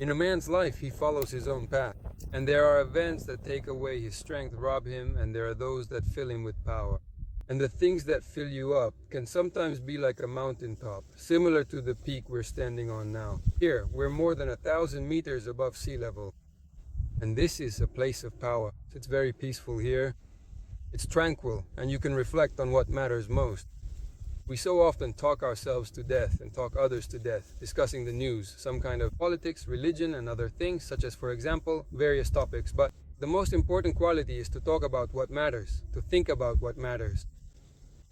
In a man's life, he follows his own path. And there are events that take away his strength, rob him, and there are those that fill him with power. And the things that fill you up can sometimes be like a mountaintop, similar to the peak we're standing on now. Here, we're more than 1,000 meters above sea level. And this is a place of power. It's very peaceful here. It's tranquil, and you can reflect on what matters most. We so often talk ourselves to death and talk others to death, discussing the news, some kind of politics, religion, and other things, such as, for example, various topics. But the most important quality is to talk about what matters, to think about what matters.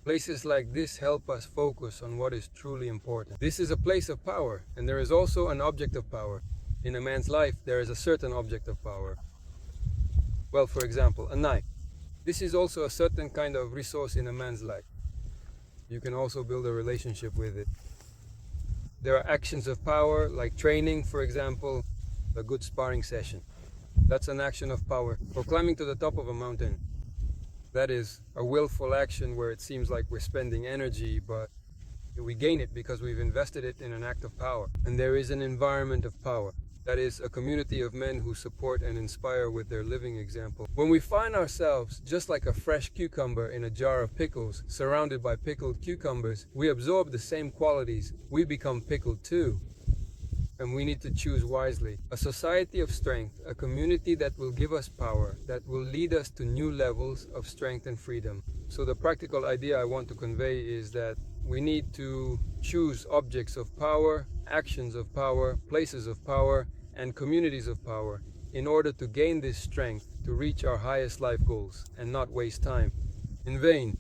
Places like this help us focus on what is truly important. This is a place of power, and there is also an object of power. In a man's life, there is a certain object of power. Well, for example, a knife. This is also a certain kind of resource in a man's life. You can also build a relationship with it. There are actions of power, like training, for example, a good sparring session. That's an action of power. Or climbing to the top of a mountain. That is a willful action where it seems like we're spending energy, but we gain it because we've invested it in an act of power. And there is an environment of power. That is a community of men who support and inspire with their living example. When we find ourselves just like a fresh cucumber in a jar of pickles, surrounded by pickled cucumbers, we absorb the same qualities. We become pickled too. And we need to choose wisely. A society of strength, a community that will give us power, that will lead us to new levels of strength and freedom. So the practical idea I want to convey is that we need to choose objects of power, actions of power, places of power, and communities of power in order to gain this strength to reach our highest life goals and not waste time in vain.